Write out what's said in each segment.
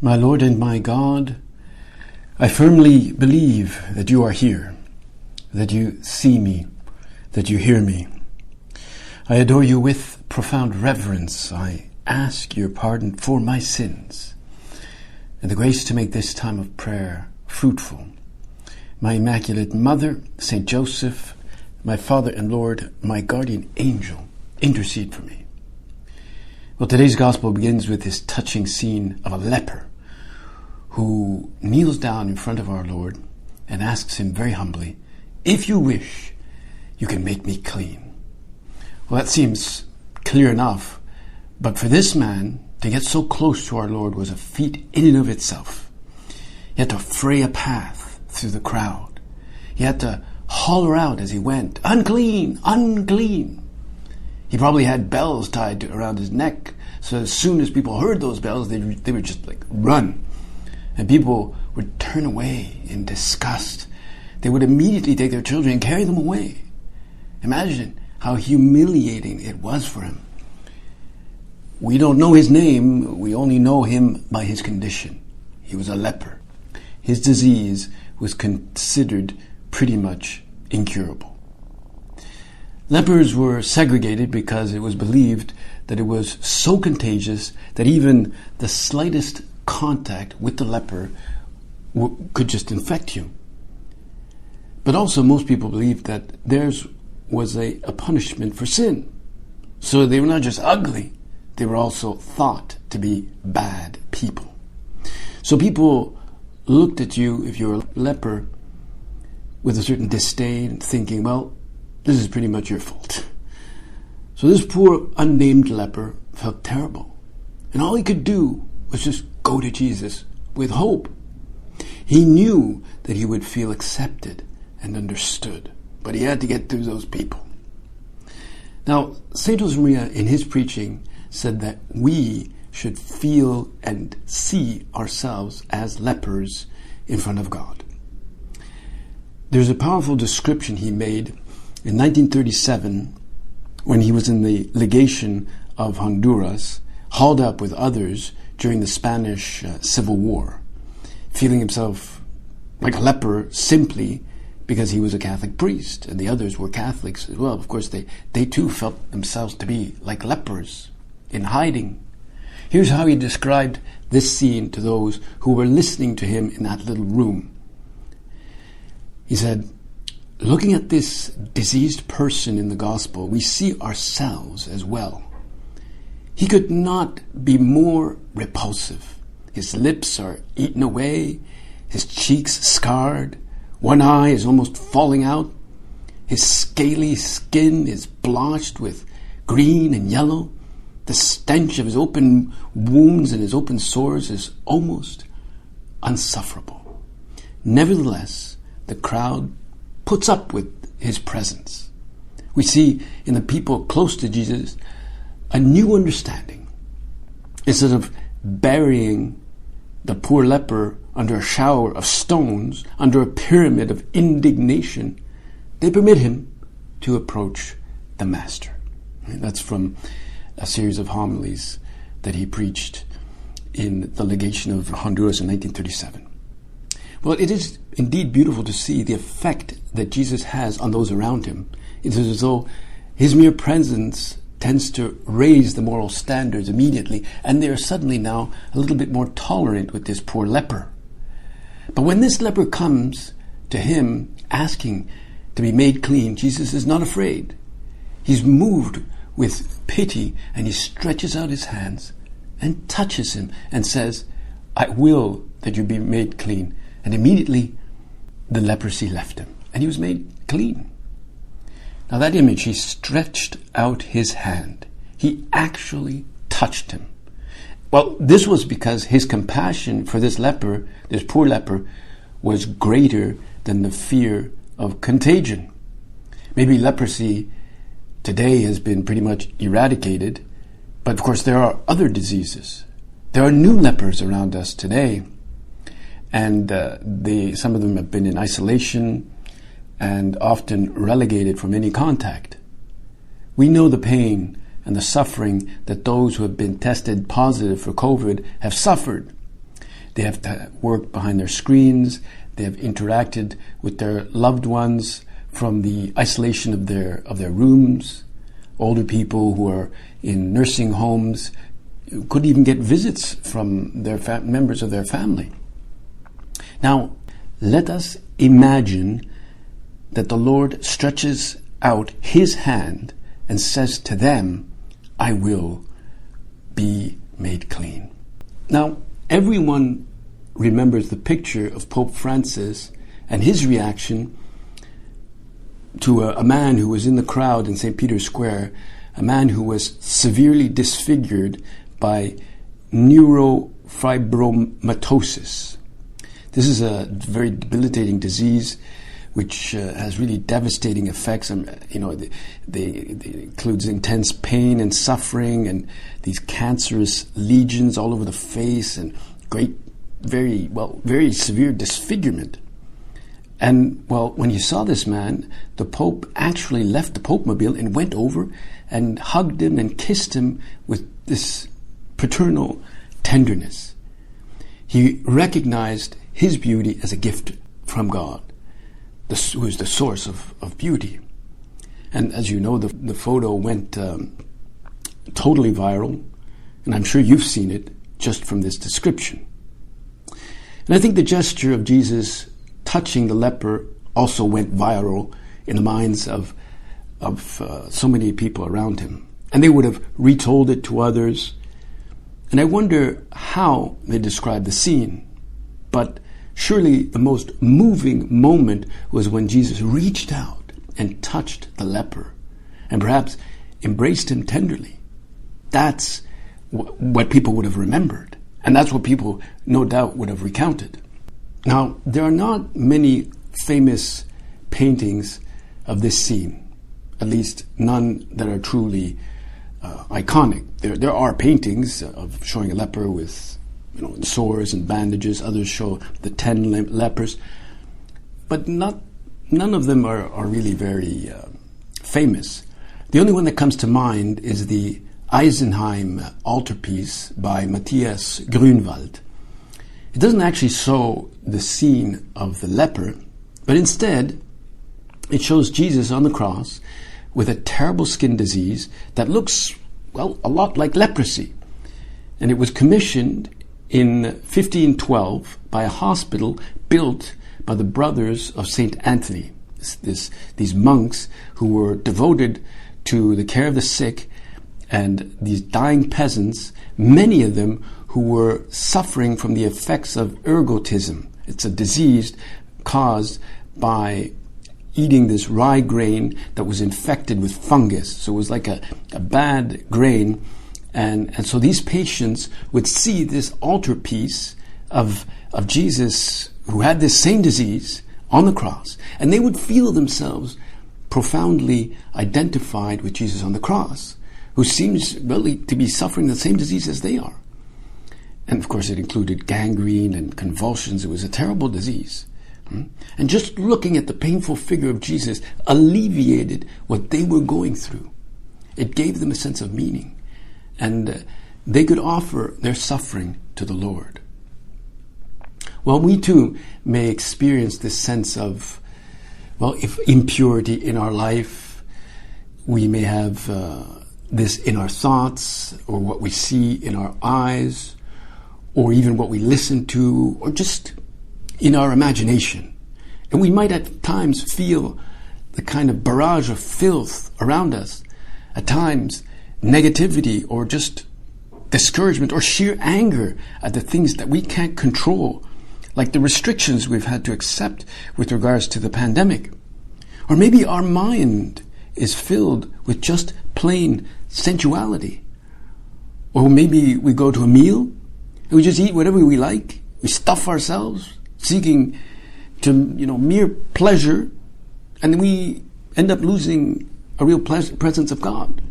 My Lord and my God, I firmly believe that you are here, that you see me, that you hear me. I adore you with profound reverence. I ask your pardon for my sins and the grace to make this time of prayer fruitful. My Immaculate Mother, Saint Joseph, my Father and Lord, my guardian angel, intercede for me. Well, today's gospel begins with this touching scene of a leper who kneels down in front of our Lord and asks him very humbly, "If you wish, you can make me clean." Well, that seems clear enough, but for this man to get so close to our Lord was a feat in and of itself. He had to fray a path through the crowd. He had to holler out as he went, "Unclean, unclean." He probably had bells tied around his neck, so as soon as people heard those bells, they would just run. And people would turn away in disgust. They would immediately take their children and carry them away. Imagine how humiliating it was for him. We don't know his name. We only know him by his condition. He was a leper. His disease was considered pretty much incurable. Lepers were segregated because it was believed that it was so contagious that even the slightest contact with the leper could just infect you. But also most people believed that theirs was a punishment for sin. So they were not just ugly, they were also thought to be bad people. So people looked at you, if you were a leper, with a certain disdain, thinking, well, this is pretty much your fault. So this poor unnamed leper felt terrible. And all he could do was just go to Jesus with hope. He knew that he would feel accepted and understood, but he had to get through those people. Now, St. Josemaria in his preaching said that we should feel and see ourselves as lepers in front of God. There's a powerful description he made in 1937 when he was in the legation of Honduras, hauled up with others during the Spanish Civil War, feeling himself like a leper simply because he was a Catholic priest and the others were Catholics as well. Of course, they too felt themselves to be like lepers in hiding. Here's how he described this scene to those who were listening to him in that little room. He said, "Looking at this diseased person in the gospel, we see ourselves as well. He could not be more repulsive. His lips are eaten away, his cheeks scarred, one eye is almost falling out, his scaly skin is blotched with green and yellow, the stench of his open wounds and his open sores is almost unsufferable. Nevertheless, the crowd puts up with his presence." We see in the people close to Jesus a new understanding. Instead of burying the poor leper under a shower of stones, under a pyramid of indignation, they permit him to approach the Master. That's from a series of homilies that he preached in the legation of Honduras in 1937. Well, it is indeed beautiful to see the effect that Jesus has on those around him. It is as though his mere presence tends to raise the moral standards immediately, and they are suddenly now a little bit more tolerant with this poor leper. But when this leper comes to him asking to be made clean, Jesus is not afraid. He's moved with pity, and he stretches out his hands and touches him and says, "I will that you be made clean." And immediately the leprosy left him, and he was made clean. Now that image, he stretched out his hand. He actually touched him. Well, this was because his compassion for this leper, this poor leper, was greater than the fear of contagion. Maybe leprosy today has been pretty much eradicated, but of course there are other diseases. There are new lepers around us today, and some of them have been in isolation and often relegated from any contact. We know the pain and the suffering that those who have been tested positive for COVID have suffered. They have to work behind their screens. They have interacted with their loved ones from the isolation of their rooms. Older people who are in nursing homes could even get visits from their members of their family. Now, let us imagine that the Lord stretches out his hand and says to them, I will be made clean. Now, everyone remembers the picture of Pope Francis and his reaction to a man who was in the crowd in St. Peter's Square, a man who was severely disfigured by neurofibromatosis. This is a very debilitating disease which has really devastating effects. They includes intense pain and suffering and these cancerous lesions all over the face and very severe disfigurement. And, when you saw this man, the Pope actually left the Pope-mobile and went over and hugged him and kissed him with this paternal tenderness. He recognized his beauty as a gift from God, who is the source of beauty. And as you know, the photo went totally viral, and I'm sure you've seen it just from this description. And I think the gesture of Jesus touching the leper also went viral in the minds of so many people around him. And they would have retold it to others. And I wonder how they described the scene. But surely the most moving moment was when Jesus reached out and touched the leper and perhaps embraced him tenderly. That's what people would have remembered. And that's what people, no doubt, would have recounted. Now, there are not many famous paintings of this scene, at least none that are truly iconic. There are paintings of showing a leper with sores and bandages. Others show the 10 lepers. But none of them are really very famous. The only one that comes to mind is the Eisenheim altarpiece by Matthias Grünwald. It doesn't actually show the scene of the leper, but instead it shows Jesus on the cross with a terrible skin disease that looks, a lot like leprosy. And it was commissioned in 1512 by a hospital built by the brothers of St. Anthony, these monks who were devoted to the care of the sick and these dying peasants, many of them who were suffering from the effects of ergotism. It's a disease caused by eating this rye grain that was infected with fungus. So it was like a bad grain. And so these patients would see this altarpiece of Jesus who had this same disease on the cross, and they would feel themselves profoundly identified with Jesus on the cross, who seems really to be suffering the same disease as they are. And of course it included gangrene and convulsions. It was a terrible disease. And just looking at the painful figure of Jesus alleviated what they were going through. It gave them a sense of meaning. And they could offer their suffering to the Lord. Well, we too may experience this sense of, if impurity in our life. We may have this in our thoughts, or what we see in our eyes, or even what we listen to, or just in our imagination. And we might at times feel the kind of barrage of filth around us. At times, negativity or just discouragement or sheer anger at the things that we can't control, like the restrictions we've had to accept with regards to the pandemic. Or maybe our mind is filled with just plain sensuality. Or maybe we go to a meal and we just eat whatever we like. We stuff ourselves, seeking to, mere pleasure, and then we end up losing a real presence of God.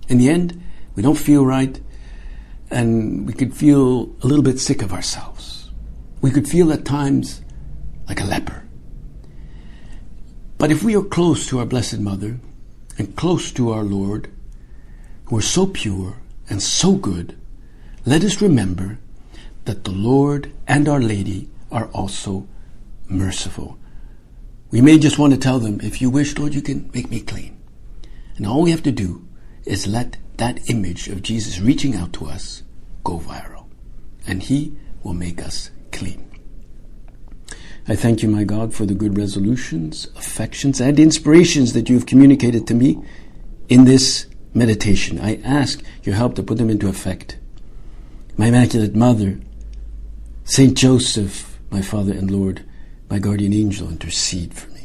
In the end, we don't feel right, and we could feel a little bit sick of ourselves. We could feel at times like a leper. But if we are close to our Blessed Mother and close to our Lord, who are so pure and so good, let us remember that the Lord and Our Lady are also merciful. We may just want to tell them, if you wish, Lord, you can make me clean. And all we have to do is let that image of Jesus reaching out to us go viral. And He will make us clean. I thank you, my God, for the good resolutions, affections, and inspirations that you have communicated to me in this meditation. I ask your help to put them into effect. My Immaculate Mother, Saint Joseph, my Father and Lord, my guardian angel, intercede for me.